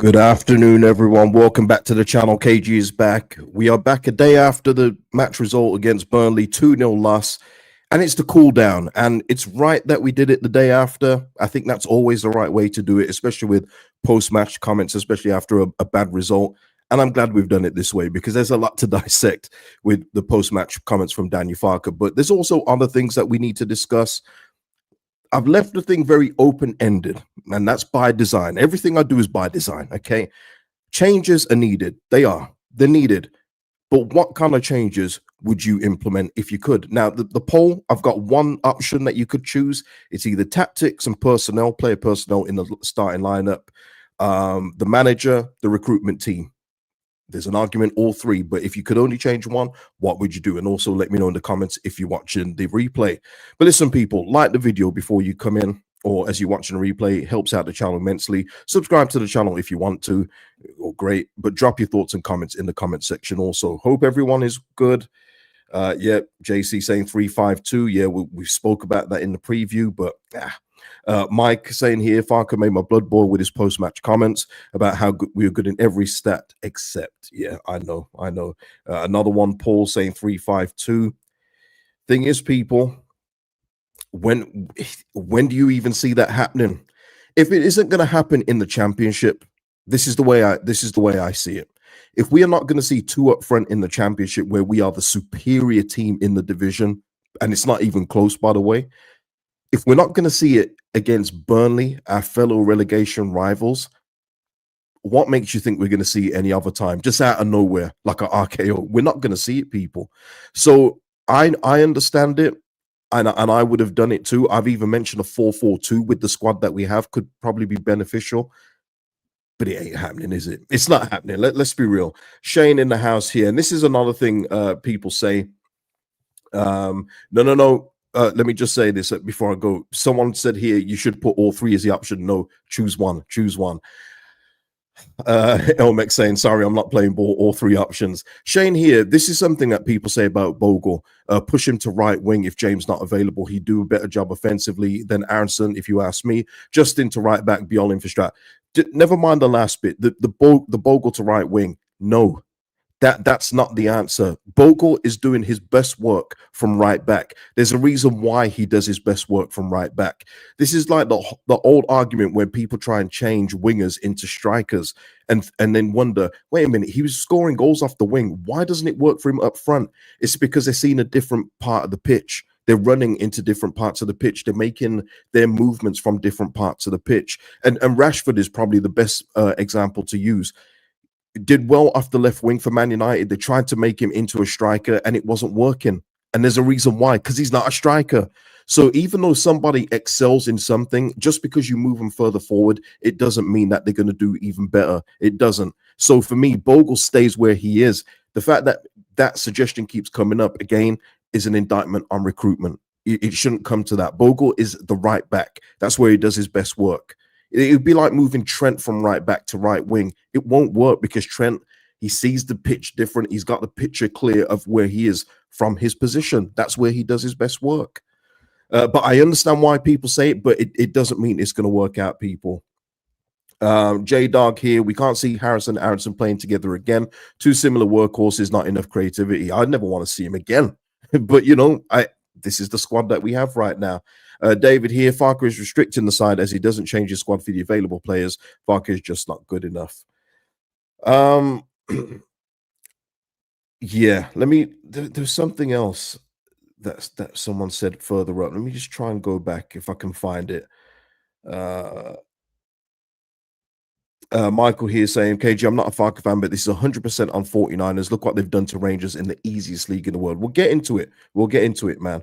Good afternoon, everyone. Welcome back to the channel. KG is back. We are back a day after the match result against Burnley, 2-0 loss, and it's the cool down. And it's right that we did it the day after. I think that's always the right way to do it, especially with post-match comments, especially after a bad result. And I'm glad we've done it this way because there's a lot to dissect with the post-match comments from Daniel Farke. But there's also other things that we need to discuss. I've left the thing very open-ended, and that's by design. Everything I do is by design, okay? Changes are needed. They're needed. But what kind of changes would you implement if you could? Now, the poll, I've got one option that you could choose. It's either tactics and personnel, player personnel in the starting lineup, the manager, the recruitment team. There's an argument, all three, but if you could only change one, what would you do? And also let me know in the comments if you're watching the replay. But listen, people, like the video before you come in, or as you're watching the replay. It helps out the channel immensely. Subscribe to the channel if you want to, or great, but drop your thoughts and comments in the comment section also. Hope everyone is good. Yeah, JC saying 352. Yeah, we spoke about that in the preview, but Mike saying here, Farke made my blood boil with his post-match comments about how good we were good in every stat except. Yeah, I know. Another one, Paul saying 352. Thing is, people, when do you even see that happening? If it isn't going to happen in the championship, this is the way I see it. If we are not going to see two up front in the championship where we are the superior team in the division, and it's not even close, by the way, if we're not going to see it against Burnley, our fellow relegation rivals, what makes you think we're going to see it any other time? Just out of nowhere, like an RKO. We're not going to see it, people. So I understand it, and I would have done it too. I've even mentioned a 4-4-2 with the squad that we have could probably be beneficial. But it ain't happening, is it? It's not happening. Let's be real. Shane in the house here. And this is another thing people say. No. Let me just say this before I go. Someone said here you should put all three as the option. No, choose one. Elmex saying, sorry, I'm not playing ball, all three options. Shane here, this is something that people say about Bogle. Push him to right wing if James not available. He'd do a better job offensively than Aaronson, if you ask me. Justin to right back, Bjorn for strat. Never mind the last bit. The Bogle to right wing. No, that's not the answer. Bogle is doing his best work from right back. There's a reason why he does his best work from right back. This is like the old argument where people try and change wingers into strikers and then wonder, wait a minute, he was scoring goals off the wing. Why doesn't it work for him up front? It's because they're seeing a different part of the pitch. They're running into different parts of the pitch. They're making their movements from different parts of the pitch. And Rashford is probably the best example to use. Did well off the left wing for Man United. They tried to make him into a striker and it wasn't working. And there's a reason why, because he's not a striker. So even though somebody excels in something, just because you move them further forward, it doesn't mean that they're going to do even better. It doesn't. So for me, Bogle stays where he is. The fact that that suggestion keeps coming up again is an indictment on recruitment. It shouldn't come to that. Bogle is the right back. That's where he does his best work. It would be like moving Trent from right back to right wing. It won't work because Trent, he sees the pitch different. He's got the picture clear of where he is from his position. That's where he does his best work. But I understand why people say it, but it doesn't mean it's going to work out, people. J-Dog here. We can't see Harrison and Aaronson playing together again. Two similar workhorses, not enough creativity. I'd never want to see him again. But, you know, this is the squad that we have right now. David here, Farke is restricting the side as he doesn't change his squad for the available players. Farke is just not good enough. Yeah, there's something else that someone said further up. Let me just try and go back if I can find it. Michael here saying, KG, I'm not a Farke fan, but this is 100% on 49ers. Look what they've done to Rangers in the easiest league in the world. We'll get into it, man.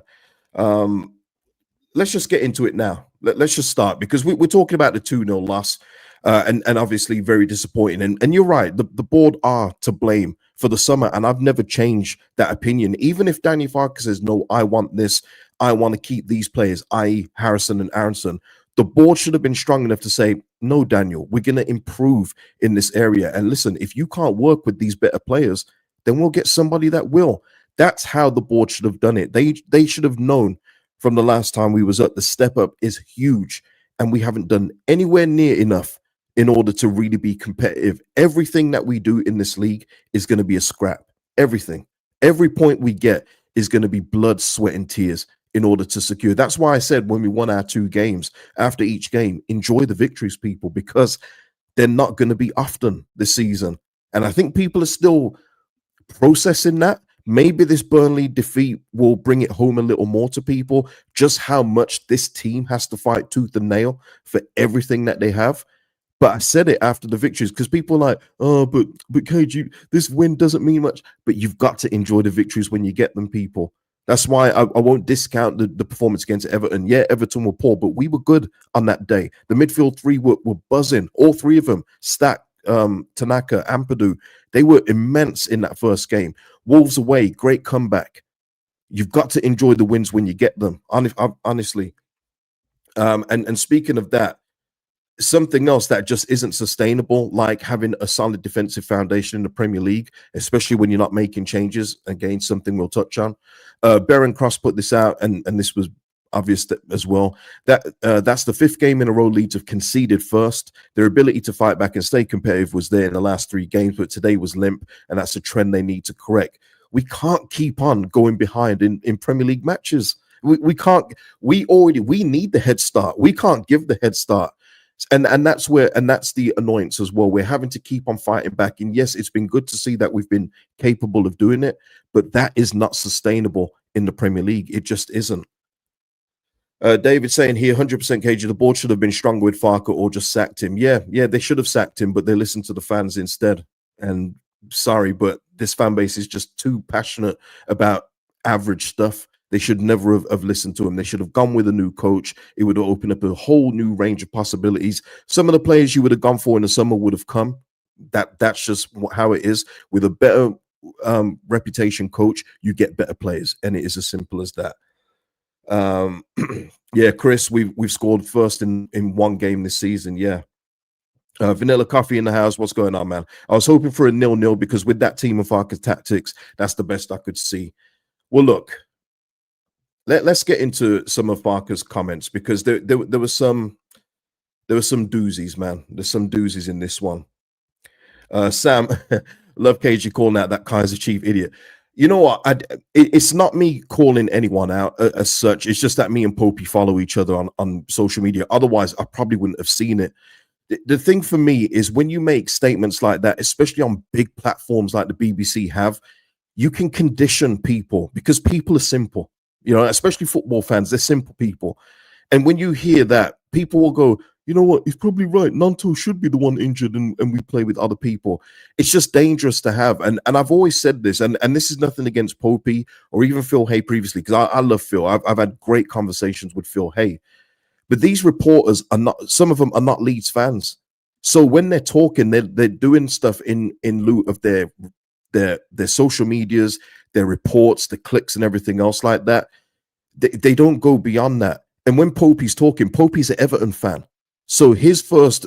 Let's just get into it now. Let's just start because we're talking about the 2-0 loss and obviously very disappointing. And you're right, the board are to blame for the summer. And I've never changed that opinion. Even if Daniel Farke says, no, I want this, I want to keep these players, i.e. Harrison and Aaronson, the board should have been strong enough to say, no, Daniel, we're going to improve in this area. And listen, if you can't work with these better players, then we'll get somebody that will. That's how the board should have done it. They should have known from the last time we was up, the step up is huge, and we haven't done anywhere near enough in order to really be competitive. Everything that we do in this league is going to be a scrap. Everything. Every point we get is going to be blood, sweat, and tears in order to secure. That's why I said when we won our 2 games, after each game, enjoy the victories, people, because they're not going to be often this season. And I think people are still processing that. Maybe this Burnley defeat will bring it home a little more to people, just how much this team has to fight tooth and nail for everything that they have. But I said it after the victories because people are like, oh, but KG, this win doesn't mean much. But you've got to enjoy the victories when you get them, people. That's why I won't discount the performance against Everton. Yeah, Everton were poor, but we were good on that day. The midfield 3 were buzzing. All 3 of them, Stack, Tanaka, Ampadu, they were immense in that first game. Wolves away, great comeback. You've got to enjoy the wins when you get them, honestly. And speaking of that, something else that just isn't sustainable, like having a solid defensive foundation in the Premier League, especially when you're not making changes. Again, something we'll touch on. Baron Cross put this out, and this was obvious as well. That's the 5th game in a row Leeds have conceded first. Their ability to fight back and stay competitive was there in the last 3 games, but today was limp, and that's a trend they need to correct. We can't keep on going behind in Premier League matches. We can't. We need the head start. We can't give the head start. And that's the annoyance as well. We're having to keep on fighting back. And yes, it's been good to see that we've been capable of doing it, but that is not sustainable in the Premier League. It just isn't. David saying here, 100% KG, the board should have been stronger with Farke or just sacked him. Yeah, they should have sacked him, but they listened to the fans instead. And sorry, but this fan base is just too passionate about average stuff. They should never have listened to him. They should have gone with a new coach. It would have opened up a whole new range of possibilities. Some of the players you would have gone for in the summer would have come. That's just how it is. With a better reputation coach, you get better players, and it is as simple as that. Yeah, Chris, we've scored first in 1 game this season. Yeah. Vanilla Coffee in the house. What's going on, man? I was hoping for a 0-0 because with that team of Farke's tactics, that's the best I could see. Well, look. Let's get into some of Farke's comments because there was some doozies, man. There's some doozies in this one. Sam, love KG calling out that Kaiser Chief idiot. You know what? It's not me calling anyone out as such. It's just that me and Popey follow each other on social media. Otherwise, I probably wouldn't have seen it. The thing for me is when you make statements like that, especially on big platforms like the BBC have, you can condition people because people are simple. You know, especially football fans, they're simple people. And when you hear that, people will go, you know what, he's probably right. Nanto should be the one injured and we play with other people. It's just dangerous to have. And I've always said this, and this is nothing against Popey or even Phil Hay previously, because I love Phil. I've had great conversations with Phil Hay. But these reporters are not, some of them are not Leeds fans. So when they're talking, they're doing stuff in lieu of their social medias, their reports, the clicks and everything else like that. They don't go beyond that. And when Popey's talking, Popey's an Everton fan. So his first,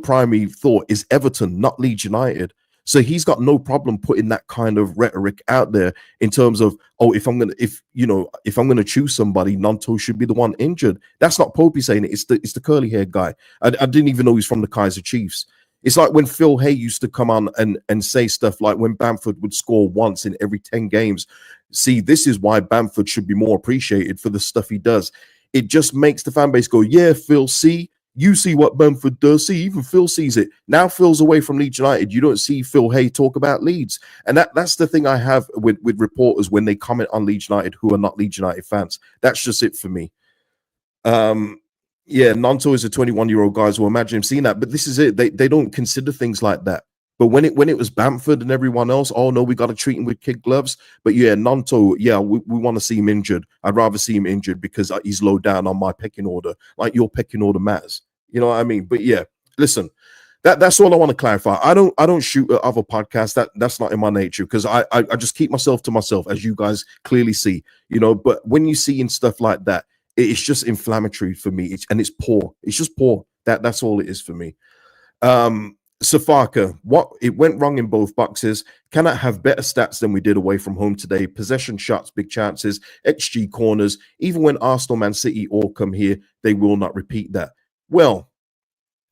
primary thought is Everton, not Leeds United. So he's got no problem putting that kind of rhetoric out there in terms of, if I'm gonna choose somebody, Nanto should be the one injured. That's not Popey saying it. It's the curly haired guy. I didn't even know he's from the Kaiser Chiefs. It's like when Phil Hay used to come on and say stuff like when Bamford would score once in every 10 games. See, this is why Bamford should be more appreciated for the stuff he does. It just makes the fan base go, yeah, Phil, see, you see what Bamford does. See, even Phil sees it. Now Phil's away from Leeds United. You don't see Phil Hay talk about Leeds. And that's the thing I have with reporters when they comment on Leeds United who are not Leeds United fans. That's just it for me. Yeah, Nanto is a 21-year-old guy, so imagine him seeing that. But this is it. They don't consider things like that. But when it was Bamford and everyone else, oh no, we got to treat him with kid gloves. But yeah, Nanto, yeah, we want to see him injured. I'd rather see him injured because he's low down on my pecking order. Like your pecking order matters. You know what I mean? But yeah, listen, that's all I want to clarify. I don't shoot at other podcasts. That's not in my nature because I just keep myself to myself, as you guys clearly see. But when you see in stuff like that, it's just inflammatory for me. It's poor. It's just poor. That's all it is for me. Farke, it went wrong in both boxes. Cannot have better stats than we did away from home today. Possession shots, big chances, XG corners. Even when Arsenal, Man City all come here, they will not repeat that. Well,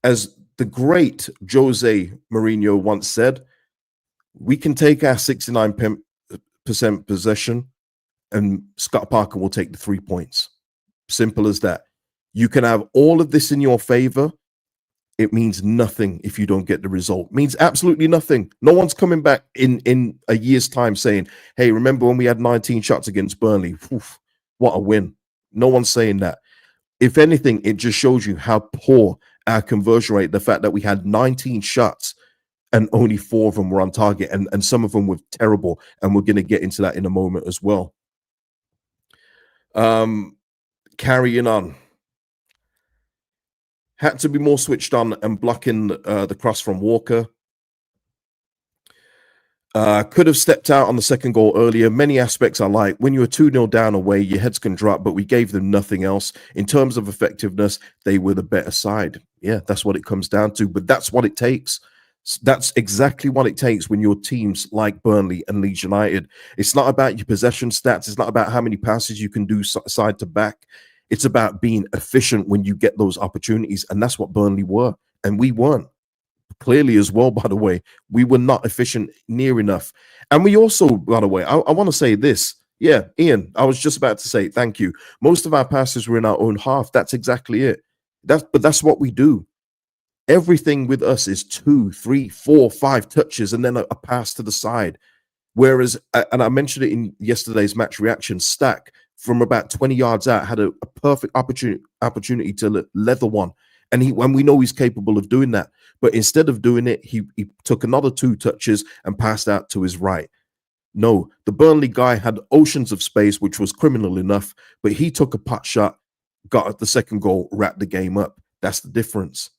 as The great Jose Mourinho once said, we can take our 69% possession and Scott Parker will take the 3 points. Simple as that. You can have all of this in your favor. It means nothing if you don't get the result. It means absolutely nothing. No one's coming back in a year's time saying, hey, remember when we had 19 shots against Burnley? Oof, what a win. No one's saying that. If anything, it just shows you how poor our conversion rate, the fact that we had 19 shots and only 4 of them were on target, and some of them were terrible. And we're going to get into that in a moment as well. Carrying on. Had to be more switched on and blocking the cross from Walker. Could have stepped out on the second goal earlier. Many aspects I like. When you were 2-0 down away, your heads can drop, but we gave them nothing else. In terms of effectiveness, they were the better side. Yeah, that's what it comes down to, but that's what it takes. That's exactly what it takes when your teams like Burnley and Leeds United. It's not about your possession stats. It's not about how many passes you can do side to back. It's about being efficient when you get those opportunities, and that's what Burnley were, and we weren't. Clearly as well, by the way, we were not efficient near enough. And we also, by the way, I want to say this. Yeah, Ian, I was just about to say thank you. Most of our passes were in our own half. That's exactly it. But that's what we do. Everything with us is 2, 3, 4, 5 touches and then a pass to the side. Whereas, and I mentioned it in yesterday's match reaction, Stack from about 20 yards out had a perfect opportunity to leather one. And we know he's capable of doing that. But instead of doing it, he took another 2 touches and passed out to his right. No, the Burnley guy had oceans of space, which was criminal enough, but he took a pot shot, got the second goal, wrapped the game up. That's the difference.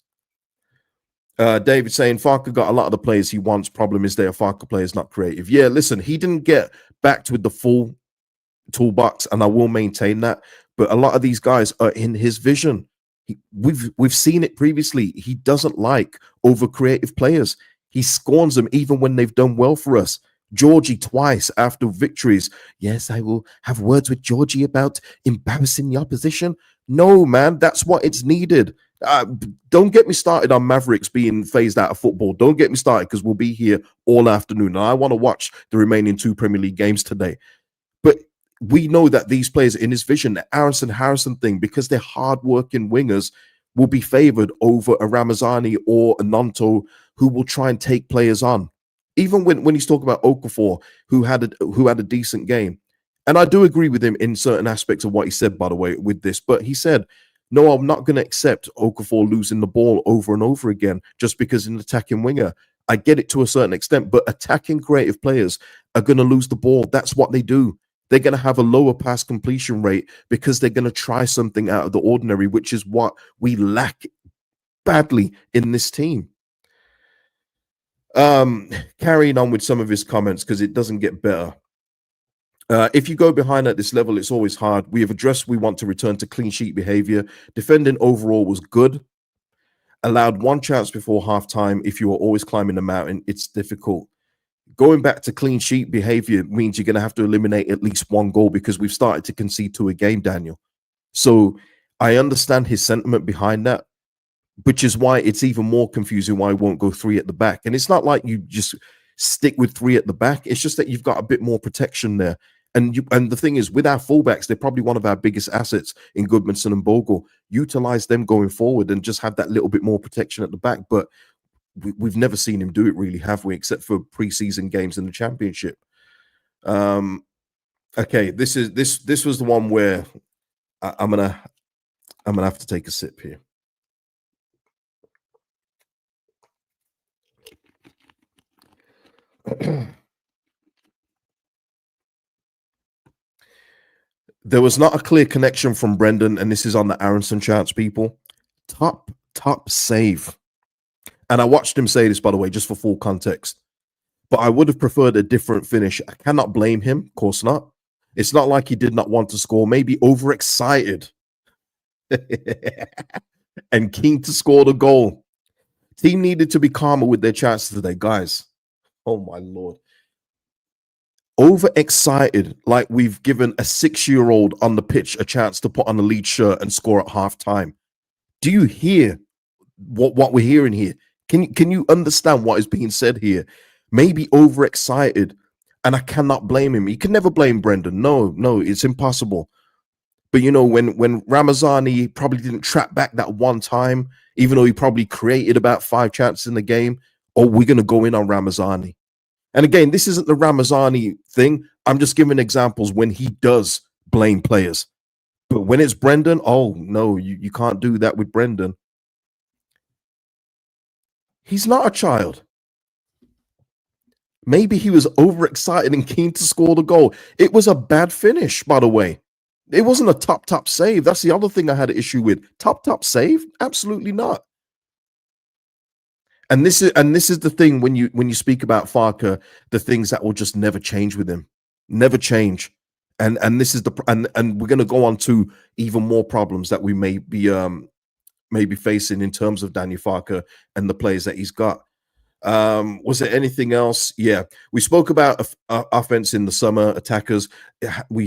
David saying Farke got a lot of the players he wants. Problem is their Farke players not creative. Yeah, listen, he didn't get backed with the full toolbox, and I will maintain that. But a lot of these guys are in his vision. We've seen it previously. He doesn't like over creative players. He scorns them even when they've done well for us. Georgie twice after victories. Yes, I will have words with Georgie about embarrassing the opposition. No, man, that's what it's needed. Don't get me started on Mavericks being phased out of football. Don't get me started because we'll be here all afternoon. And I want to watch the remaining 2 Premier League games today. But we know that these players in his vision, the Aaronson Harrison thing, because they're hardworking wingers, will be favored over a Ramazani or a Nonto who will try and take players on. Even when he's talking about Okafor, who had a decent game. And I do agree with him in certain aspects of what he said, by the way, with this. But he said, no, I'm not going to accept Okafor losing the ball over and over again just because an attacking winger. I get it to a certain extent, but attacking creative players are going to lose the ball. That's what they do. They're going to have a lower pass completion rate because they're going to try something out of the ordinary, which is what we lack badly in this team. Carrying on with some of his comments because it doesn't get better. If you go behind at this level, it's always hard. We have addressed we want to return to clean sheet behavior. Defending overall was good. Allowed 1 chance before halftime. If you are always climbing the mountain, it's difficult. Going back to clean sheet behavior means you're going to have to eliminate at least 1 goal because we've started to concede 2 a game, Daniel. So I understand his sentiment behind that, which is why it's even more confusing why I won't go 3 at the back. And it's not like you just stick with 3 at the back. It's just that you've got a bit more protection there. And the thing is, with our fullbacks, they're probably one of our biggest assets in Goodmanson and Bogle. Utilize them going forward and just have that little bit more protection at the back. But we've never seen him do it, really, have we? Except for preseason games in the Championship. Okay, this was the one where I'm gonna have to take a sip here. There was not a clear connection from Brendan, and this is on the Aaronson charts, people. Top save. And I watched him say this, by the way, just for full context. But I would have preferred a different finish. I cannot blame him. Of course not. It's not like he did not want to score. Maybe overexcited and keen to score the goal. Team needed to be calmer with their chances today, guys. Oh, my Lord. Overexcited, like we've given a 6-year-old on the pitch a chance to put on a lead shirt and score at halftime. Do you hear what we're hearing here. Can you understand what is being said here? Maybe overexcited, and I cannot blame him. You can never blame Brendan. No, it's impossible. But when Ramazani probably didn't trap back that one time, even though he probably created about 5 chances in the game, oh, we're gonna go in on Ramazani. And again, this isn't the Ramazani thing. I'm just giving examples when he does blame players. But when it's Brendan, oh no, you can't do that with Brendan. He's not a child. Maybe he was overexcited and keen to score the goal. It was a bad finish, by the way. It wasn't a top save. That's the other thing I had an issue with. Top save? Absolutely not. And this is the thing when you speak about Farke, the things that will just never change with him, never change. And this is and we're going to go on to even more problems that we may be facing in terms of Daniel Farke and the players that he's got. Was there anything else? Yeah, we spoke about offense in the summer, attackers. We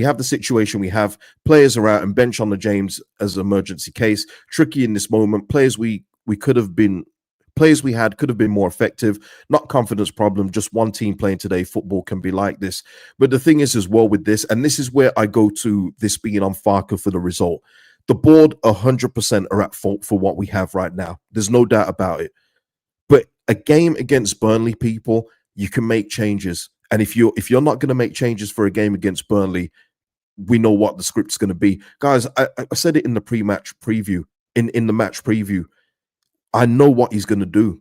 have the situation we have. Players are out and bench on the James as an emergency case. Tricky in this moment. Players we had could have been more effective. Not confidence problem. Just one team playing today. Football can be like this. But the thing is as well with this, and this is where I go to this being on Farke for the result. The board 100% are at fault for what we have right now. There's no doubt about it. But a game against Burnley, people, you can make changes. And if you're not going to make changes for a game against Burnley, we know what the script's going to be. Guys, I said it in the pre-match preview, in the match preview. I know what he's going to do.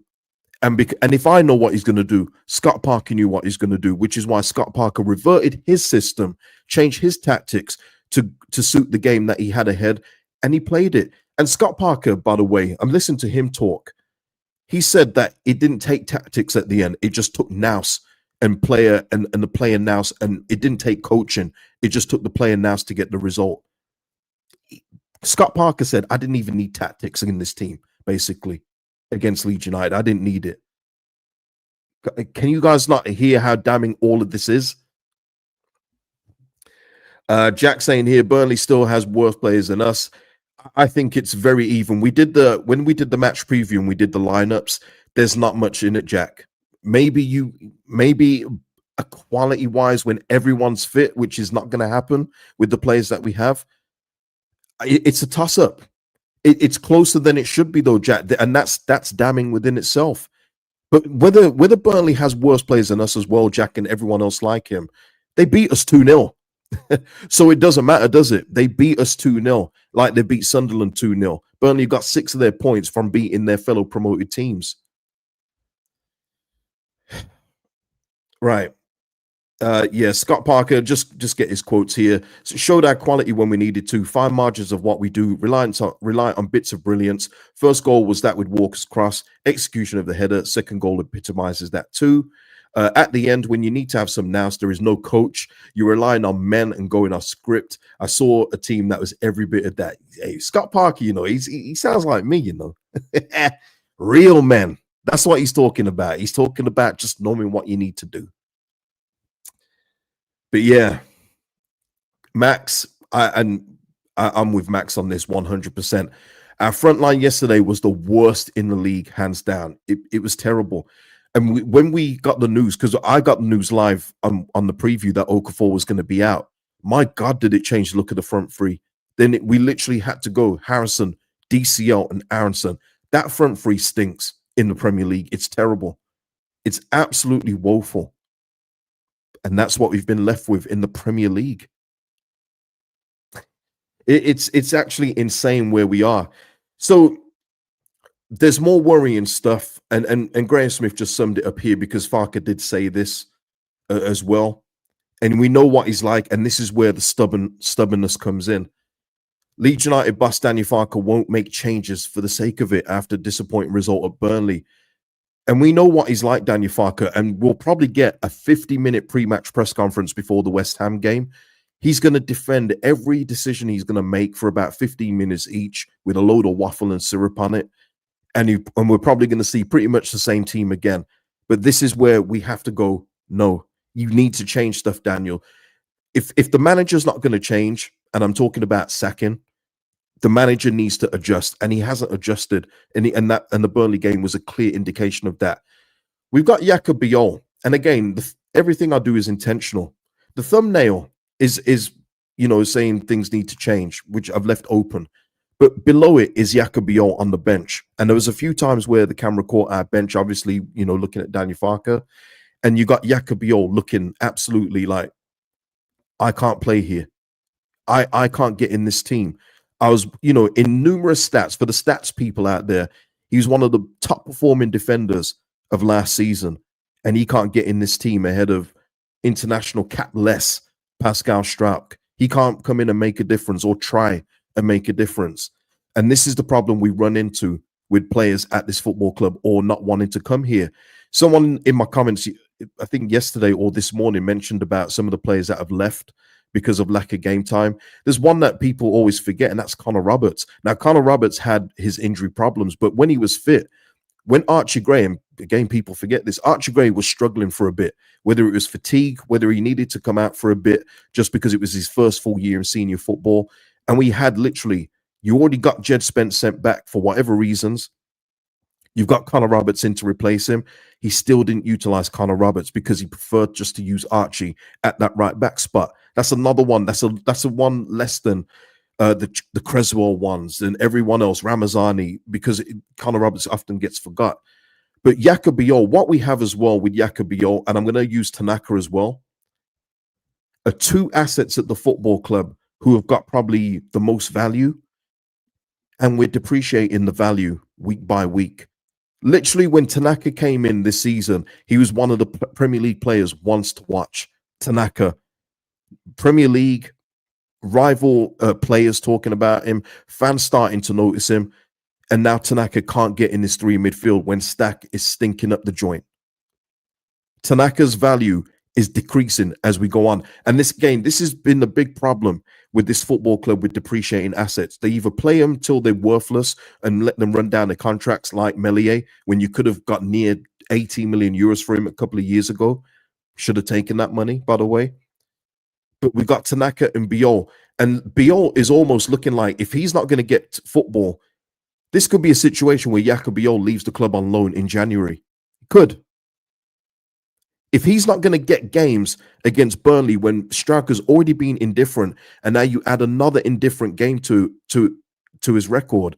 And if I know what he's going to do, Scott Parker knew what he's going to do, which is why Scott Parker reverted his system, changed his tactics to suit the game that he had ahead, and he played it. And Scott Parker, by the way, I'm listening to him talk. He said that it didn't take tactics at the end. It just took nous and player and the player nous, and it didn't take coaching. It just took the player nous to get the result. Scott Parker said, I didn't even need tactics in this team, basically, against Leeds United. I didn't need it. Can you guys not hear how damning all of this is? Jack saying here, Burnley still has worse players than us. I think it's very even. When we did the match preview and we did the lineups, there's not much in it, Jack. Maybe a quality wise when everyone's fit, which is not going to happen with the players that we have. It's a toss up. It's closer than it should be though, Jack, and that's damning within itself. But whether Burnley has worse players than us as well, Jack, and everyone else like him, they beat us 2-0. So it doesn't matter, does it? They beat us 2-0, like they beat Sunderland 2-0. Burnley got 6 of their points from beating their fellow promoted teams. Right. Yeah, Scott Parker, just get his quotes here. So showed our quality when we needed to, fine margins of what we do, reliant on bits of brilliance. First goal was that with Walker's cross, execution of the header. Second goal epitomizes that too. At the end, when you need to have some nous, there is no coach. You're relying on men and going off script. I saw a team that was every bit of that. Hey, Scott Parker, he sounds like me, Real men. That's what he's talking about. He's talking about just knowing what you need to do. But yeah, Max, I'm with Max on this 100%. Our front line yesterday was the worst in the league, hands down. It was terrible. And when we got the news, because I got the news live on the preview that Okafor was going to be out, my God, did it change the look of the front three. Then we literally had to go Harrison, DCL, and Aaronson. That front three stinks in the Premier League. It's terrible. It's absolutely woeful. And that's what we've been left with in the Premier League. It's actually insane where we are. So there's more worrying stuff, and Graham Smith just summed it up here because Farke did say this as well, and we know what he's like, and this is where the stubbornness comes in. Leeds United boss Daniel Farke won't make changes for the sake of it after disappointing result at Burnley, and we know what he's like, Daniel Farke, and we'll probably get a 50-minute pre-match press conference before the West Ham game. He's going to defend every decision he's going to make for about 15 minutes each with a load of waffle and syrup on it. And we're probably going to see pretty much the same team again. But this is where we have to go, no, you need to change stuff, Daniel. If the manager's not going to change, and I'm talking about sacking, The manager needs to adjust, and he hasn't adjusted. And the Burnley game was a clear indication of that. We've got Jakob Biol, and again, everything I do is intentional. The thumbnail is saying things need to change, which I've left open. But below it is Jakob Biol on the bench. And there was a few times where the camera caught our bench, obviously, looking at Daniel Farke. And you got Jakob Biol looking absolutely like, I can't play here. I can't get in this team. I was, in numerous stats, for the stats people out there, he was one of the top performing defenders of last season. And he can't get in this team ahead of international cap-less Pascal Struijk. He can't come in and make a difference or try and make a difference. And this is the problem we run into with players at this football club or not wanting to come here. Someone in my comments, I think yesterday or this morning, mentioned about some of the players that have left because of lack of game time. There's one that people always forget, and that's Connor Roberts. Now, Connor Roberts had his injury problems, but when he was fit, when Archie Gray, and again, people forget this, Archie Gray was struggling for a bit, whether it was fatigue, whether he needed to come out for a bit just because it was his first full year in senior football. And we had literally, you already got Jed Spence sent back for whatever reasons. You've got Connor Roberts in to replace him. He still didn't utilize Connor Roberts because he preferred just to use Archie at that right back spot. That's another one. That's a one less than the Creswell ones and everyone else, Ramazani, because Connor Roberts often gets forgot. But Jakob Biol, what we have as well with Jakob Biol, and I'm going to use Tanaka as well, are two assets at the football club who have got probably the most value, and we're depreciating the value week by week. Literally, when Tanaka came in this season, he was one of the Premier League players wants to watch. Tanaka, Premier League, rival players talking about him, fans starting to notice him, and now Tanaka can't get in this three midfield when Stack is stinking up the joint. Tanaka's value is decreasing as we go on. And this has been the big problem with this football club with depreciating assets. They either play them till they're worthless and let them run down their contracts like Meslier, when you could have got near 80 million euros for him a couple of years ago. Should have taken that money, by the way. But we got Tanaka and Biol. And Biol is almost looking like, if he's not going to get football, this could be a situation where Jakob Biol leaves the club on loan in January. Could. If he's not going to get games against Burnley when Struijker's already been indifferent, and now you add another indifferent game to his record,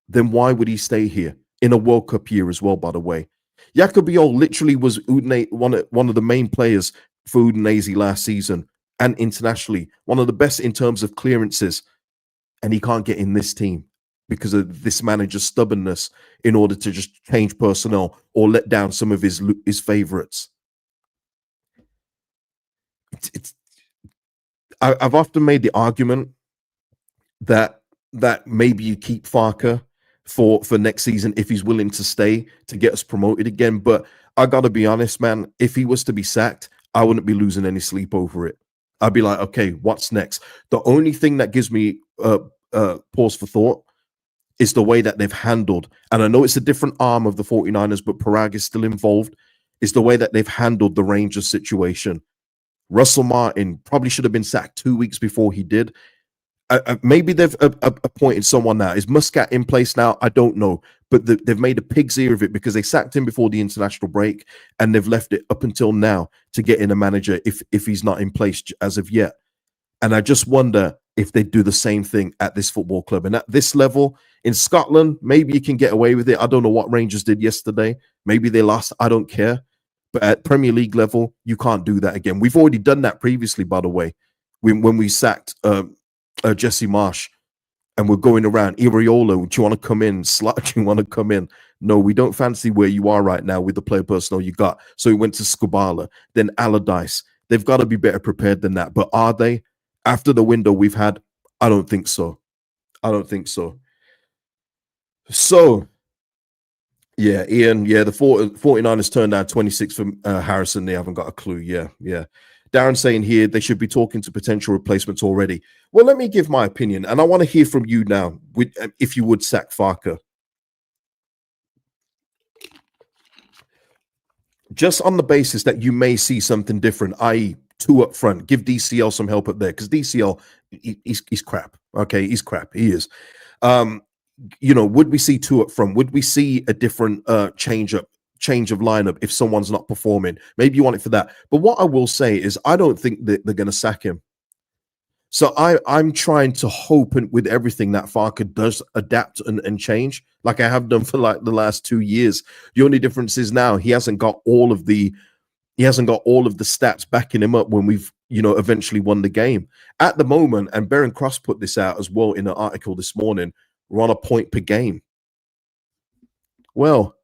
then why would he stay here in a World Cup year as well, by the way? Jakob Biol literally was one of the main players for Udinese last season and internationally, one of the best in terms of clearances, and he can't get in this team because of this manager's stubbornness in order to just change personnel or let down some of his favorites. I've often made the argument that maybe you keep Farke for next season if he's willing to stay to get us promoted again. But I got to be honest, man, if he was to be sacked, I wouldn't be losing any sleep over it. I'd be like, okay, what's next? The only thing that gives me pause for thought is the way that they've handled, and I know it's a different arm of the 49ers, but Parag is still involved, is the way that they've handled the Rangers situation. Russell Martin probably should have been sacked 2 weeks before he did. Maybe they've appointed someone now. Is Muscat in place now? I don't know. But they've made a pig's ear of it because they sacked him before the international break, and they've left it up until now to get in a manager if he's not in place as of yet. And I just wonder if they do the same thing at this football club. And at this level, in Scotland, maybe you can get away with it. I don't know what Rangers did yesterday. Maybe they lost. I don't care. But at Premier League level, you can't do that again. We've already done that previously, by the way, when we sacked Jesse Marsh, and we're going around, Iriola, do you want to come in? Slot, do you want to come in? No, we don't fancy where you are right now with the player personnel you got. So we went to Skubala, then Allardyce. They've got to be better prepared than that. But are they? After the window we've had, I don't think so. I don't think so. So, yeah, Ian, yeah, the 49ers turned down 26 from Harrison. They haven't got a clue. Yeah. Darren saying here they should be talking to potential replacements already. Well, let me give my opinion, and I want to hear from you now, if you would sack Farke. Just on the basis that you may see something different, i.e., two up front. Give DCL some help up there because DCL, he's crap. Okay, he's crap. He is. Would we see two up front? Would we see a different change of lineup if someone's not performing? Maybe you want it for that. But what I will say is I don't think that they're going to sack him. So I'm trying to hope and with everything that Farke does adapt and change, like I have done for like the last 2 years. The only difference is now he hasn't got all of the stats backing him up when we've eventually won the game. At the moment, and Baron Cross put this out as well in an article this morning, we're on a point per game. Well,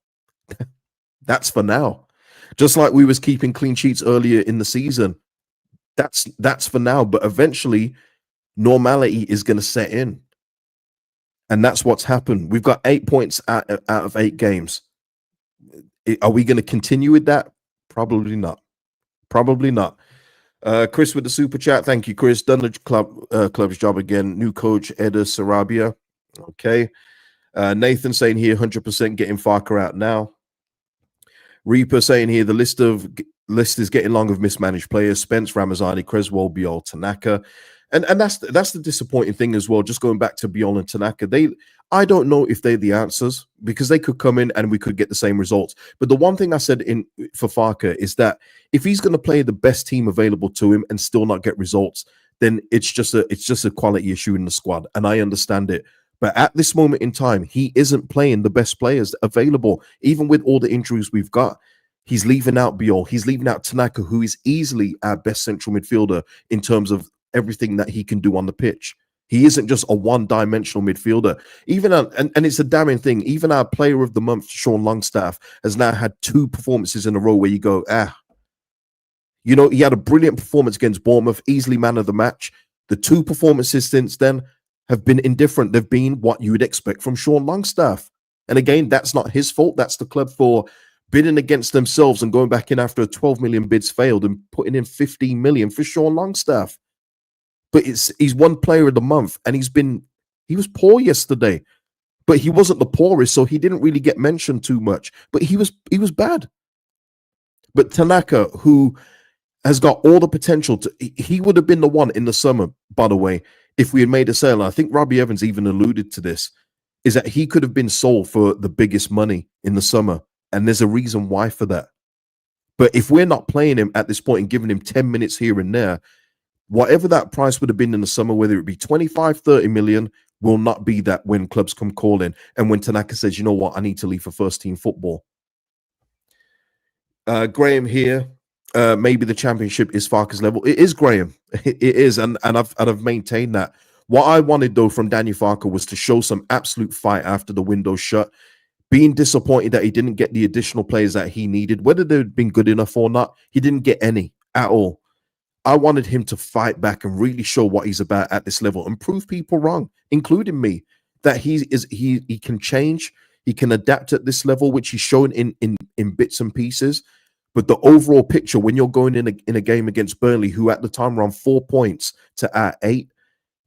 that's for now. Just like we was keeping clean sheets earlier in the season. That's for now, but eventually normality is going to set in. And that's what's happened. We've got 8 points out of 8 games. Are we going to continue with that? Probably not. Probably not. Chris with the super chat. Thank you, Chris. Done the club's job again. New coach, Eda Sarabia. Okay. Nathan saying here, 100% getting Farke out now. Reaper saying here, the list is getting long of mismanaged players. Spence, Ramazani, Creswell, Biol, Tanaka. And that's the disappointing thing as well. Just going back to Biol and Tanaka, I don't know if they're the answers because they could come in and we could get the same results. But the one thing I said for Farke is that if he's going to play the best team available to him and still not get results, then it's just a quality issue in the squad. And I understand it. But at this moment in time, he isn't playing the best players available, even with all the injuries we've got. He's leaving out Biol. He's leaving out Tanaka, who is easily our best central midfielder in terms of everything that he can do on the pitch. He isn't just a one-dimensional midfielder. And it's a damning thing. Even our player of the month, Sean Longstaff, has now had 2 performances in a row where you go, he had a brilliant performance against Bournemouth, easily man of the match. The 2 performances since then have been indifferent. They've been what you would expect from Sean Longstaff. And again, that's not his fault. That's the club for bidding against themselves and going back in after 12 million bids failed and putting in 15 million for Sean Longstaff. But he's one player of the month, and he was poor yesterday, but he wasn't the poorest, so he didn't really get mentioned too much. But he was bad. But Tanaka, who has got all the potential he would have been the one in the summer, by the way, if we had made a sale. And I think Robbie Evans even alluded to this, is that he could have been sold for the biggest money in the summer. And there's a reason why for that. But if we're not playing him at this point and giving him 10 minutes here and there, whatever that price would have been in the summer, whether it be 25, 30 million, will not be that when clubs come calling. And when Tanaka says, you know what, I need to leave for first team football. Graham here, maybe the championship is Farke's level. It is, Graham. It is. And I've maintained that. What I wanted, though, from Daniel Farke was to show some absolute fight after the window shut. Being disappointed that he didn't get the additional players that he needed, whether they'd been good enough or not, he didn't get any at all. I wanted him to fight back and really show what he's about at this level and prove people wrong, including me, that he can change, he can adapt at this level, which he's shown in bits and pieces. But the overall picture, when you're going in a game against Burnley, who at the time were on 4 points to our 8,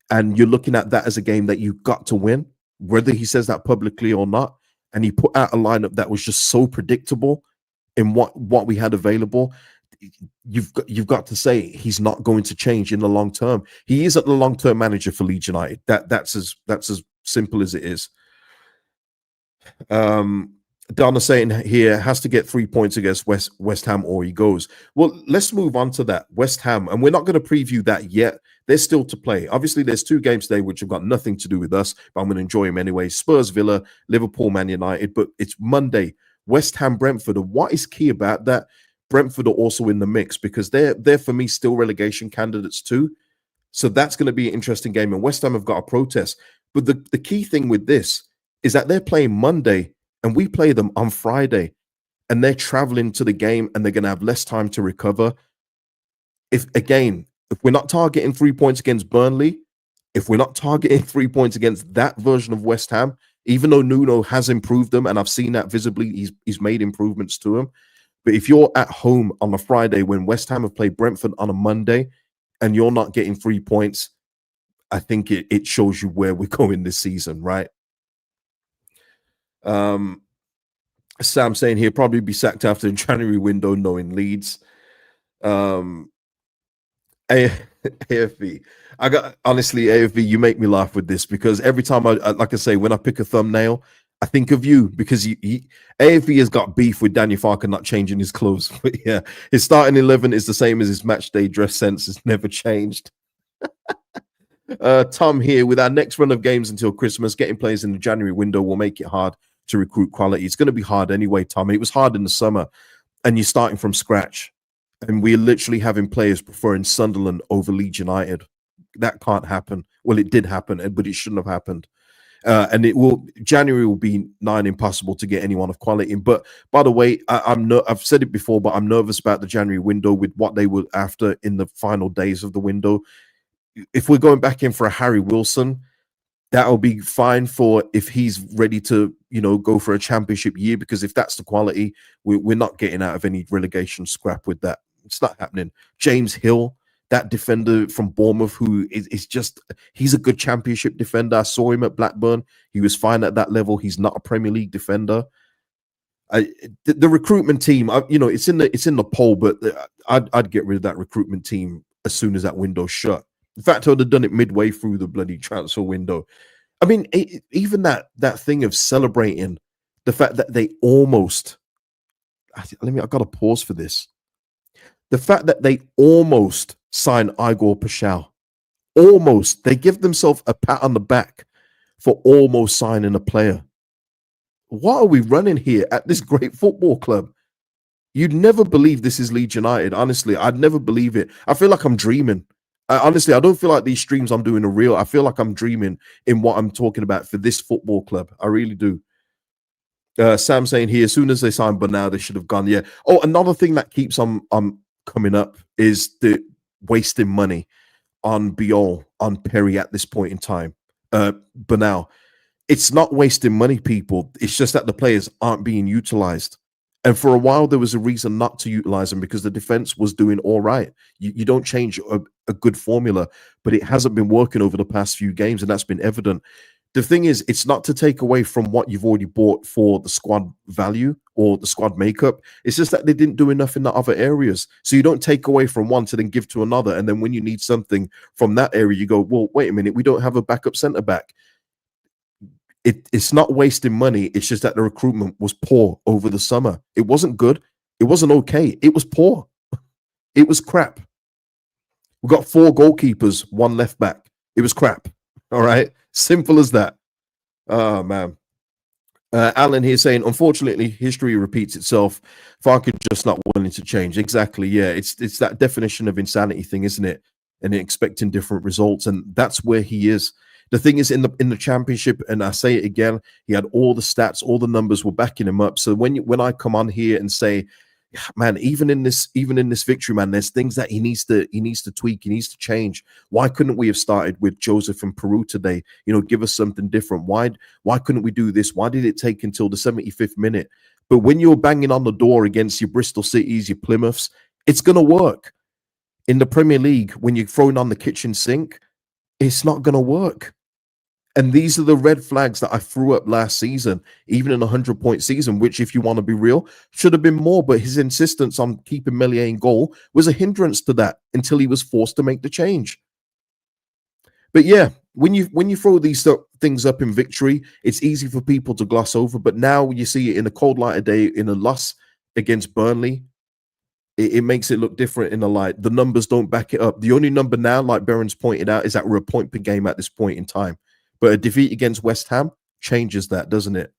and you're looking at that as a game that you've got to win, whether he says that publicly or not, and he put out a lineup that was just so predictable in what we had available, you've got to say he's not going to change in the long term. He isn't the long-term manager for Leeds United. That's as simple as it is. Donna saying here has to get 3 points against West Ham or he goes. Well, let's move on to that. West Ham, and we're not going to preview that yet. They're still to play. Obviously, there's 2 games today which have got nothing to do with us, but I'm going to enjoy them anyway. Spurs, Villa, Liverpool, Man United, but it's Monday. West Ham, Brentford. And what is key about that? Brentford are also in the mix because they're for me still relegation candidates too. So that's going to be an interesting game. And West Ham have got a protest. But the key thing with this is that they're playing Monday and we play them on Friday. And they're traveling to the game and they're going to have less time to recover. If we're not targeting 3 points against Burnley, if we're not targeting 3 points against that version of West Ham, even though Nuno has improved them, and I've seen that visibly, he's made improvements to him. But if you're at home on a Friday when West Ham have played Brentford on a Monday and you're not getting 3 points, I think it shows you where we're going this season, right? Sam saying he'll probably be sacked after the January window, knowing Leeds. A- AFV. I got honestly, AFV, you make me laugh with this because every time like I say, when I pick a thumbnail, I think of you because AFV has got beef with Daniel Farke not changing his clothes. But yeah, his starting 11 is the same as his match day dress sense. It's never changed. Tom here, with our next run of games until Christmas, getting players in the January window will make it hard to recruit quality. It's going to be hard anyway, Tom. It was hard in the summer, and you're starting from scratch. And we're literally having players preferring Sunderland over Leeds United. That can't happen. Well, it did happen, but it shouldn't have happened. And January will be nigh impossible to get anyone of quality. But by the way, I've said it before, but I'm nervous about the January window with what they were after in the final days of the window. If we're going back in for a Harry Wilson, that'll be fine for if he's ready to, go for a championship year, because if that's the quality, we're not getting out of any relegation scrap with that. It's not happening. James Hill, that defender from Bournemouth, who is just, he's a good championship defender. I saw him at Blackburn. He was fine at that level. He's not a Premier League defender. The recruitment team, it's in the poll, but I'd get rid of that recruitment team as soon as that window shut. In fact, I would have done it midway through the bloody transfer window. I mean, even that thing of celebrating the fact that they almost, I've got to pause for this. The fact that they almost signed Igor Paschal, almost, they give themselves a pat on the back for almost signing a player. What are we running here at this great football club? You'd never believe this is Leeds United. Honestly, I'd never believe it. I feel like I'm dreaming. Honestly, I don't feel like these streams I'm doing are real. I feel like I'm dreaming in what I'm talking about for this football club. I really do. Sam saying here, as soon as they signed Bernal, they should have gone. Yeah. Oh, another thing that keeps on coming up is the wasting money on Biol, on Perry at this point in time. Bernal. It's not wasting money, people. It's just that the players aren't being utilized. And for a while, there was a reason not to utilize them because the defense was doing all right. You don't change a good formula, but it hasn't been working over the past few games, and that's been evident. The thing is, it's not to take away from what you've already bought for the squad value or the squad makeup. It's just that they didn't do enough in the other areas. So you don't take away from one to then give to another. And then when you need something from that area, you go, well, wait a minute, we don't have a backup centre back. It's not wasting money. It's just that the recruitment was poor over the summer. It wasn't good. It wasn't okay. It was poor. It was crap. We got 4 goalkeepers, 1 left back. It was crap. All right. Simple as that. Oh, man. Alan here saying, unfortunately, history repeats itself. Farke just not willing to change. Exactly. Yeah. It's that definition of insanity thing, isn't it? And expecting different results. And that's where he is. The thing is, in the championship, and I say it again, he had all the stats, all the numbers were backing him up. So when I come on here and say, man, even in this victory, man, there's things that he needs to tweak, he needs to change. Why couldn't we have started with Joseph and Peru today? Give us something different. Why couldn't we do this? Why did it take until the 75th minute? But when you're banging on the door against your Bristol Cities, your Plymouths, it's gonna work. In the Premier League, when you're throwing on the kitchen sink, it's not gonna work. And these are the red flags that I threw up last season, even in a 100-point season, which, if you want to be real, should have been more. But his insistence on keeping Meslier in goal was a hindrance to that until he was forced to make the change. But yeah, when you throw these things up in victory, it's easy for people to gloss over. But now you see it in the cold light of day, in a loss against Burnley, it makes it look different in the light. The numbers don't back it up. The only number now, like Behrens pointed out, is that we're a point per game at this point in time. But a defeat against West Ham changes that, doesn't it?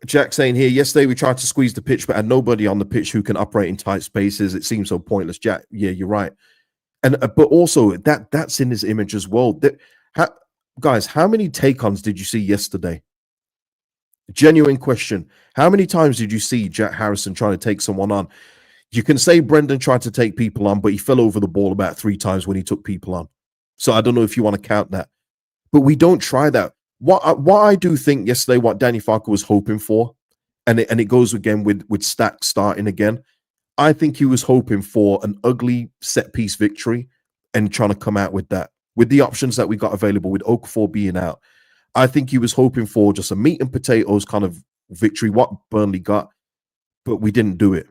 Jack saying here, yesterday we tried to squeeze the pitch, but had nobody on the pitch who can operate in tight spaces. It seems so pointless. Jack, yeah, you're right. And but also that's in his image as well. Guys, how many take-ons did you see yesterday? Genuine question. How many times did you see Jack Harrison trying to take someone on? You can say Brendan tried to take people on, but he fell over the ball about 3 times when he took people on. So I don't know if you want to count that, but we don't try that. What I do think yesterday, what Danny Farke was hoping for, and it goes again with Stack starting again. I think he was hoping for an ugly set piece victory and trying to come out with that, with the options that we got available, with Okafor being out. I think he was hoping for just a meat and potatoes kind of victory, what Burnley got, but we didn't do it.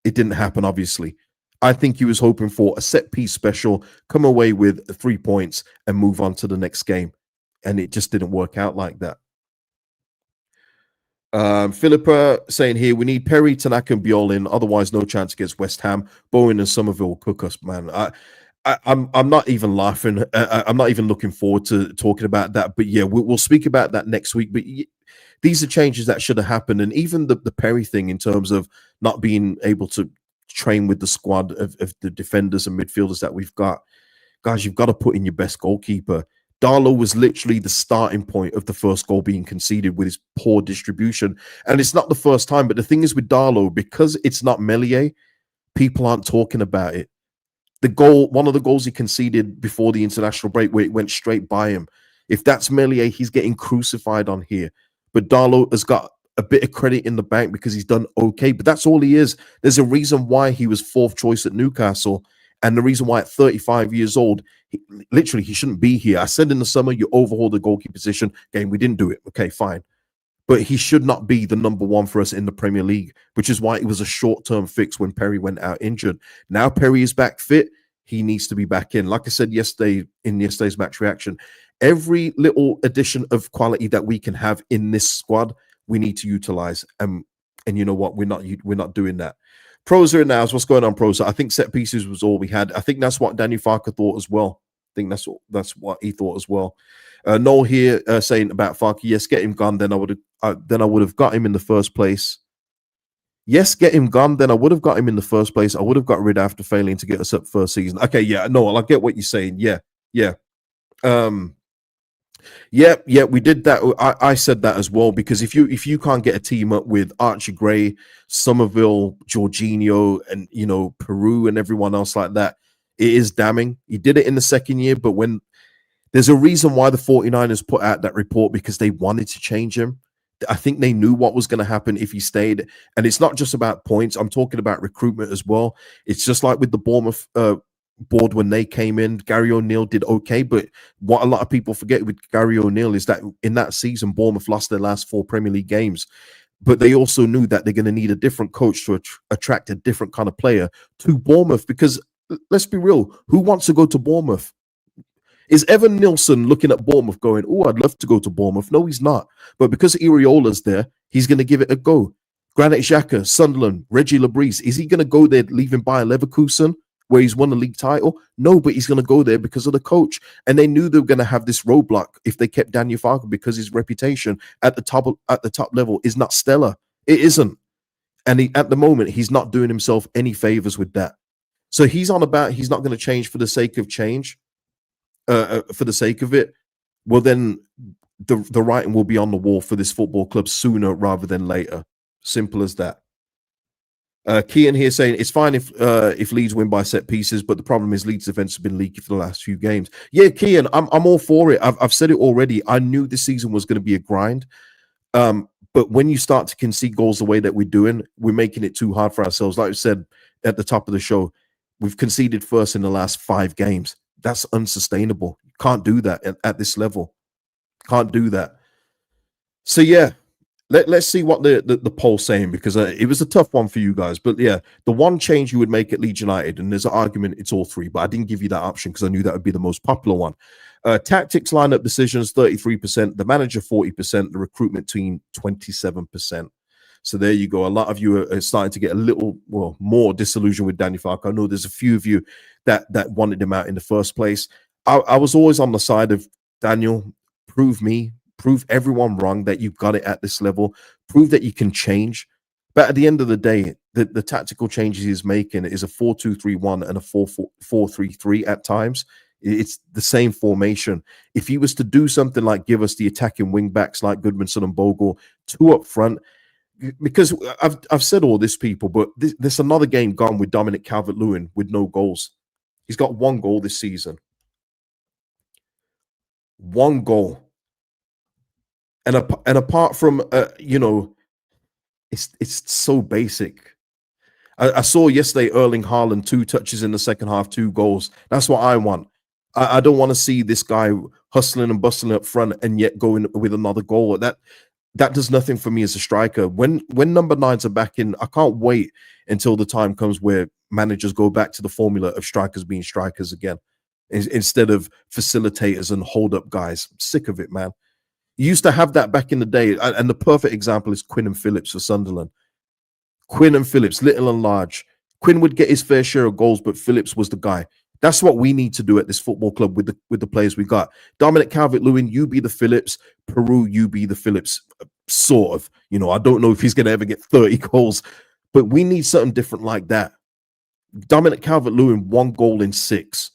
It didn't happen, obviously. I think he was hoping for a set piece special, come away with 3 points and move on to the next game. And it just didn't work out like that. Philippa saying here, we need Perry, Tanaka, and Biol in, otherwise no chance against West Ham. Bowen and Somerville will cook us, man. I'm not even laughing. I'm not even looking forward to talking about that. But yeah, we'll speak about that next week. But these are changes that should have happened, and even the Perry thing in terms of not being able to train with the squad of the defenders and midfielders that we've got. Guys, you've got to put in your best goalkeeper. Darlow was literally the starting point of the first goal being conceded with his poor distribution. And it's not the first time, but the thing is with Darlow, because it's not Meslier, people aren't talking about it. The goal, one of the goals he conceded before the international break, where it went straight by him. If that's Meslier, he's getting crucified on here. But Darlow has got a bit of credit in the bank because he's done okay. But that's all he is. There's a reason why he was fourth choice at Newcastle. And the reason why at 35 years old, he shouldn't be here. I said in the summer, you overhaul the goalkeeper position. Okay, we didn't do it. Okay, fine. But he should not be the number one for us in the Premier League, which is why it was a short-term fix when Perry went out injured. Now Perry is back fit. He needs to be back in. Like I said yesterday in yesterday's match reaction, every little addition of quality that we can have in this squad, we need to utilize. And you know what? We're not doing that. Prosa now, what's going on, Prosa? I think set pieces was all we had. I think that's what Daniel Farke thought as well. I think that's what he thought as well. Noel here saying about Farke, yes, get him gone. Then I would have got him in the first place. Yes, get him gone. Then I would have got him in the first place. I would have got rid after failing to get us up first season. Okay, yeah, Noel, I get what you're saying. Yeah. Yeah, we did that. I said that as well, because if you can't get a team up with Archie Gray, Somerville, Jorginho, and Peru and everyone else like that, it is damning. He did it in the second year, but when there's a reason why the 49ers put out that report, because they wanted to change him. I think they knew what was going to happen if he stayed. And it's not just about points. I'm talking about recruitment as well. It's just like with the Bournemouth board when they came in. Gary O'Neill did okay, but what a lot of people forget with Gary O'Neill is that in that season, Bournemouth lost their last 4 Premier League games. But they also knew that they're going to need a different coach to attract a different kind of player to Bournemouth, because let's be real, who wants to go to Bournemouth? Is Evan Nilsson looking at Bournemouth going, oh, I'd love to go to Bournemouth? No, he's not. But because Iriola's there, he's going to give it a go. Granit Xhaka, Sunderland, Reggie Lebris, is he going to go there leaving Bayer Leverkusen, where he's won the league title? No, but he's going to go there because of the coach. And they knew they were going to have this roadblock if they kept Daniel Farke, because his reputation at the top level is not stellar. It isn't. And at the moment, he's not doing himself any favors with that. So he's on about he's not going to change for the sake of change. For the sake of it, well, then the writing will be on the wall for this football club sooner rather than later. Simple as that. Kian here saying it's fine if Leeds win by set pieces, but the problem is Leeds' defense has been leaky for the last few games. Yeah, Kian, I'm all for it. I've said it already. I knew this season was going to be a grind. But when you start to concede goals the way that we're doing, we're making it too hard for ourselves. Like I said at the top of the show, we've conceded first in the last 5 games. That's unsustainable. You can't do that at this level. Can't do that. So yeah, let's see what the poll's saying, because it was a tough one for you guys. But yeah, the one change you would make at Leeds United, and there's an argument it's all 3, but I didn't give you that option because I knew that would be the most popular one. Tactics, lineup decisions, 33%. The manager, 40%. The recruitment team, 27%. So there you go. A lot of you are starting to get a little more disillusioned with Daniel Farke. I know there's a few of you that wanted him out in the first place. I was always on the side of Daniel. Prove everyone wrong that you've got it at this level. Prove that you can change. But at the end of the day, the tactical changes he's making is a 4-2-3-1 and a 4-4-3-3 at times. It's the same formation. If he was to do something like give us the attacking wing backs like Goodmanson and Bogle, 2 up front, because I've said all this, people, but there's another game gone with Dominic Calvert-Lewin with no goals. He's got 1 goal this season. 1 goal. And apart from, it's so basic. I saw yesterday Erling Haaland, 2 touches in the second half, 2 goals. That's what I want. I don't want to see this guy hustling and bustling up front and yet going with another goal. that does nothing for me as a striker. When number nines are back in, I can't wait until the time comes where managers go back to the formula of strikers being strikers again, instead of facilitators and hold up guys. I'm sick of it, man. You used to have that back in the day, and the perfect example is Quinn and Phillips for Sunderland. Quinn and Phillips, little and large. Quinn would get his fair share of goals, but Phillips was the guy. That's what we need to do at this football club with the players we got. Dominic Calvert-Lewin, you be the Phillips. Peru, you be the Phillips. Sort of. You know, I don't know if he's going to ever get 30 goals, but we need something different like that. Dominic Calvert-Lewin, 1 goal in 6.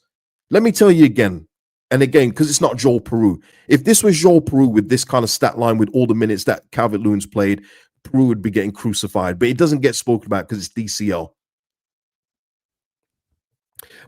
Let me tell you again, and again, because it's not Joel Peru. If this was Joel Peru with this kind of stat line, with all the minutes that Calvert-Lewin's played, Peru would be getting crucified. But it doesn't get spoken about because it's DCL.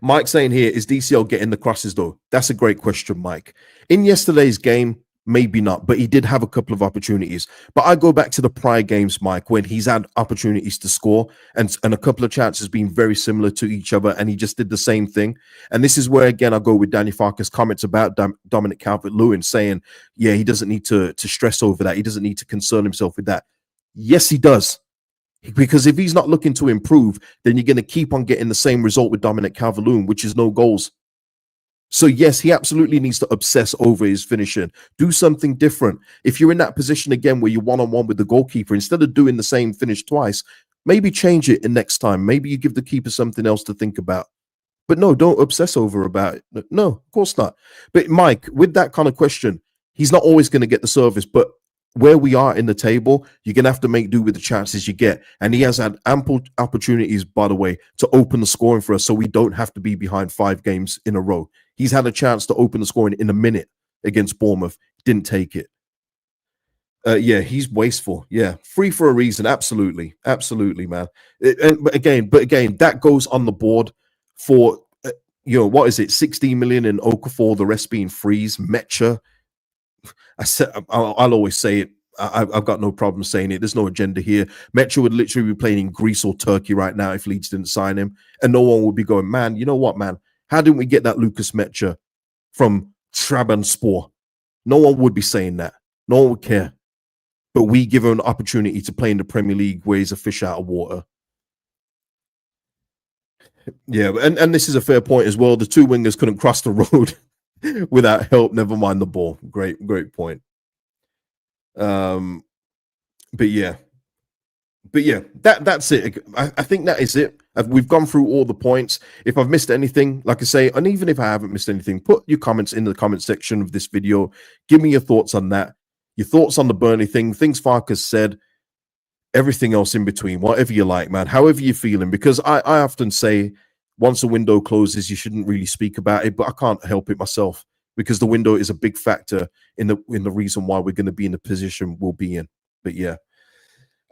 Mike saying here, is DCL getting the crosses though? That's a great question, Mike. In yesterday's game, maybe not, but he did have a couple of opportunities. But I go back to the prior games, Mike, when he's had opportunities to score and a couple of chances being very similar to each other, and he just did the same thing. And this is where, again, I go with Daniel Farke's comments about Dominic Calvert-Lewin, saying, yeah, he doesn't need to stress over that. He doesn't need to concern himself with that. Yes, he does. Because if he's not looking to improve, then you're going to keep on getting the same result with Dominic Calvert-Lewin, which is no goals. So yes, he absolutely needs to obsess over his finishing. Do something different. If you're in that position again where you're one-on-one with the goalkeeper, instead of doing the same finish twice, maybe change it in next time. Maybe you give the keeper something else to think about. But no, don't obsess over about it. No, of course not. But Mike, with that kind of question, he's not always going to get the service, but where we are in the table, you're going to have to make do with the chances you get. And he has had ample opportunities, by the way, to open the scoring for us so we don't have to be behind 5 games in a row. He's had a chance to open the scoring in a minute against Bournemouth. Didn't take it. Yeah, he's wasteful. Yeah, free for a reason. Absolutely. Absolutely, man. But again, that goes on the board for, what is it? 16 million in Okafor, the rest being frees. Metcha. I'll always say it. I've got no problem saying it. There's no agenda here. Metro would literally be playing in Greece or Turkey right now if Leeds didn't sign him. And no one would be going, man, you know what, man? How didn't we get that Lucas Metcha from Trabzonspor? No one would be saying that. No one would care. But we give him an opportunity to play in the Premier League where he's a fish out of water. Yeah, and this is a fair point as well. The 2 wingers couldn't cross the road without help, never mind the ball. Great point. But yeah, that's it. I think that is it. We've gone through all the points. If I've missed anything, like I say, and even if I haven't missed anything, put your comments in the comment section of this video. Give me your thoughts on that. Your thoughts on the Burnley thing, things Farke has said, everything else in between, whatever you like, man, however you're feeling. Because I often say, once a window closes, you shouldn't really speak about it, but I can't help it myself because the window is a big factor in the reason why we're going to be in the position we'll be in. But yeah,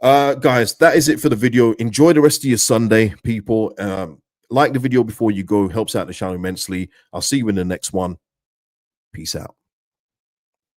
guys, that is it for the video. Enjoy the rest of your Sunday, people. Like the video before you go, helps out the channel immensely. I'll see you in the next one. Peace out.